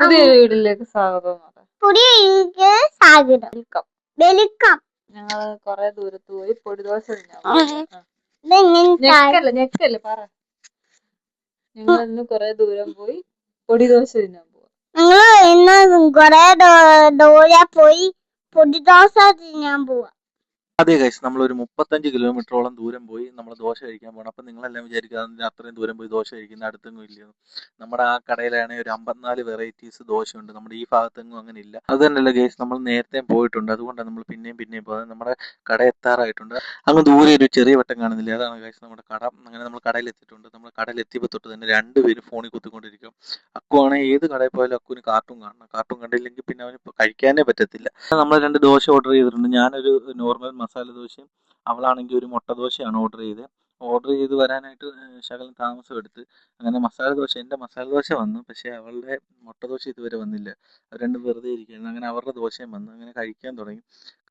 പുതിയൊരു വീട്ടിലേക്ക് സ്വാഗതം. വെൽക്കം. ഞങ്ങള് കൊറേ ദൂരത്ത് പോയി പൊടിദോശ ഞെക്കല്ലേ പറ. ഞങ്ങൾ ഇന്ന് കൊറേ ദൂരം പോയി പൊടിദോശ തിന്നാൻ പോവാ. അതെ ഗൈസ്, നമ്മളൊരു 35 കിലോമീറ്ററോളം ദൂരം പോയി നമ്മൾ ദോശ കഴിക്കാൻ പോകണം. അപ്പം നിങ്ങളെല്ലാം വിചാരിക്കുക അതിന് അത്രയും ദൂരം പോയി ദോശ കഴിക്കുന്ന അടുത്തെങ്ങും ഇല്ലെന്ന്. നമ്മുടെ ആ കടയിലാണെങ്കിൽ ഒരു 54 വെറൈറ്റീസ് ദോശയുണ്ട്. നമ്മുടെ ഈ ഭാഗത്തെങ്ങും അങ്ങനെ ഇല്ല. അത് തന്നെയല്ല ഗൈസ്, നമ്മൾ നേരത്തെ പോയിട്ടുണ്ട്. അതുകൊണ്ടാണ് നമ്മൾ പിന്നെയും പോകുന്നത്. നമ്മുടെ കട എത്താറായിട്ടുണ്ട്. അങ്ങ് ദൂരെ ഒരു ചെറിയ വട്ടം കാണുന്നില്ല, അതാണ് ഗൈസ് നമ്മുടെ കട. അങ്ങനെ നമ്മൾ കടയിൽ എത്തിയിട്ടുണ്ട്. നമ്മൾ കടയിൽ എത്തിയപ്പോൾ തൊട്ട് തന്നെ രണ്ടുപേരും ഫോണിൽ കുത്തിക്കൊണ്ടിരിക്കും. അക്കുവാണെങ്കിൽ ഏത് കടയിൽ പോയാലും അക്കുവിന് കാർട്ടൂൺ കാണണം. കാർട്ടൂൺ കണ്ടില്ലെങ്കിൽ പിന്നെ അവന് കഴിക്കാനേ പറ്റത്തില്ല. നമ്മൾ 2 ദോശ ഓർഡർ ചെയ്തിട്ടുണ്ട്. ഞാനൊരു നോർമൽ മസാല ദോശയും അവളാണെങ്കിൽ ഒരു മുട്ട ദോശയാണ് ഓർഡർ ചെയ്ത് വരാനായിട്ട് ശകലം താമസം എടുത്ത്. അങ്ങനെ എൻ്റെ മസാല ദോശ വന്നു, പക്ഷേ അവളുടെ മുട്ട ദോശ ഇതുവരെ വന്നില്ല. അത് രണ്ടും വെറുതെ ഇരിക്കുകയായിരുന്നു. അങ്ങനെ അവരുടെ ദോശയും വന്നു. അങ്ങനെ കഴിക്കാൻ തുടങ്ങി.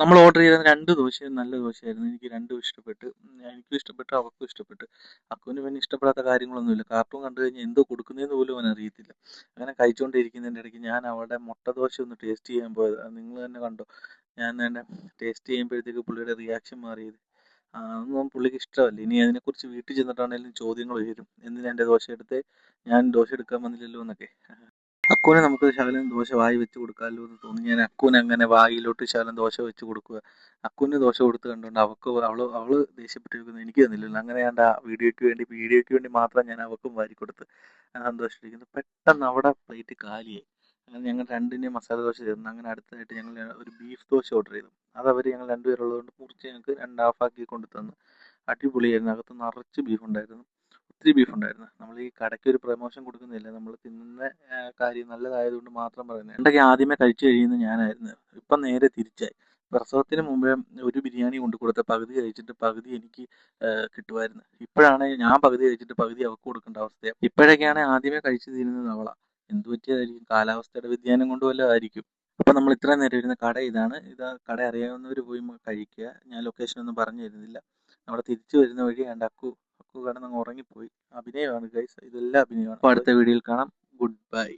നമ്മൾ ഓർഡർ ചെയ്ത 2 ദോശയും നല്ല ദോശയായിരുന്നു. എനിക്ക് രണ്ടും ഇഷ്ടപ്പെട്ടു. എനിക്കും ഇഷ്ടപ്പെട്ടു, അവൾക്കും ഇഷ്ടപ്പെട്ടു. അക്കുവിന് പിന്നെ ഇഷ്ടപ്പെടാത്ത കാര്യങ്ങളൊന്നുമില്ല. കാർട്ടൂൺ കണ്ടു കഴിഞ്ഞാൽ എന്തോ കൊടുക്കുന്നതെന്ന് പോലും അവൻ അറിയത്തില്ല. അങ്ങനെ കഴിച്ചുകൊണ്ടിരിക്കുന്നതിൻ്റെ ഇടയ്ക്ക് ഞാൻ അവളുടെ മുട്ട ദോശ ഒന്ന് ടേസ്റ്റ് ചെയ്യാൻ പോയത്. നിങ്ങൾ തന്നെ കണ്ടോ, ഞാൻ തന്നെ ടേസ്റ്റ് ചെയ്യുമ്പോഴത്തേക്ക് പുള്ളിയുടെ റിയാക്ഷൻ മാറിയത്. അതൊന്നും പുള്ളിക്ക് ഇഷ്ടമല്ല. ഇനി അതിനെക്കുറിച്ച് വീട്ടിൽ ചെന്നിട്ടാണെങ്കിലും ചോദ്യങ്ങൾ വരും. എന്തിനാ എൻ്റെ ദോശ എടുത്തേ, ഞാൻ ദോശ എടുക്കാൻ വന്നില്ലല്ലോ എന്നൊക്കെ. അക്കുവിനെ നമുക്ക് ശകലം ദോശ വായി വെച്ച് കൊടുക്കാമല്ലോ എന്ന് തോന്നി. ഞാൻ അക്കുവിന് അങ്ങനെ വായിലോട്ട് ശകലം ദോശ വെച്ച് കൊടുക്കുക. അക്കുവിന് ദോശ കൊടുത്ത് കണ്ടുകൊണ്ട് അവള് ദേഷ്യപ്പെട്ടിരിക്കുന്നു, എനിക്ക് തന്നില്ലല്ലോ. അങ്ങനെ ഞാൻ ആ വീഡിയോയ്ക്ക് വേണ്ടി മാത്രം ഞാൻ അവൾക്കും വാരി കൊടുത്ത് സന്തോഷിച്ചിരിക്കുന്നു. പെട്ടെന്ന് അവിടെ പ്ലേറ്റ് കാലിയായി. അങ്ങനെ ഞങ്ങൾ രണ്ടിനെയും മസാല ദോശ ചേർന്നു. അങ്ങനെ അടുത്തതായിട്ട് ഞങ്ങൾ ഒരു ബീഫ് ദോശ ഓർഡർ ചെയ്തു. അത് ഞങ്ങൾ രണ്ടുപേരുള്ളതുകൊണ്ട് മുറിച്ച് ഞങ്ങൾക്ക് 2 ഹാഫാക്കി കൊണ്ട് തന്നു. അടിപൊളിയായിരുന്നു. അകത്ത് നിറച്ച് ബീഫ് ഉണ്ടായിരുന്നു, ഒത്തിരി ബീഫ് ഉണ്ടായിരുന്നു. നമ്മൾ ഈ കടയ്ക്ക് ഒരു പ്രമോഷൻ കൊടുക്കുന്നില്ല, നമ്മൾ തിന്നുന്ന കാര്യം നല്ലതായതുകൊണ്ട് മാത്രം പറയുന്നത്. എന്തൊക്കെ ആദ്യമേ കഴിച്ചു കഴിയുന്നത് ഞാനായിരുന്നു. ഇപ്പം നേരെ തിരിച്ചായി. പ്രസവത്തിന് മുമ്പേ ഒരു ബിരിയാണി കൊണ്ട് കൊടുത്ത പകുതി കഴിച്ചിട്ട് പകുതി എനിക്ക് കിട്ടുമായിരുന്നു. ഇപ്പോഴാണ് ഞാൻ പകുതി കഴിച്ചിട്ട് പകുതി അവൾക്ക് കൊടുക്കേണ്ട അവസ്ഥയാണ്. ഇപ്പോഴൊക്കെയാണ് ആദ്യമേ കഴിച്ചു തീരുന്നത് അവളാണ്. എന്ത് പറ്റിയതായിരിക്കും, കാലാവസ്ഥയുടെ വ്യതിയാനം കൊണ്ട് വല്ലതും ആയിരിക്കും. അപ്പം നമ്മൾ ഇത്രയും നേരം ഇരുന്ന കട ഇതാണ്. കട അറിയാവുന്നവർ പോയി കഴിക്കുക. ഞാൻ ലൊക്കേഷനൊന്നും പറഞ്ഞു തരുന്നില്ല. അവിടെ തിരിച്ചു വരുന്ന വഴി കണ്ട അക്കു കിടന്നങ്ങ് ഉറങ്ങിപ്പോയി. അഭിനയമാണ് ഗൈസ്, ഇതെല്ലാം അഭിനയമാണ്. അപ്പോൾ അടുത്ത വീഡിയോയിൽ കാണാം. Good bye.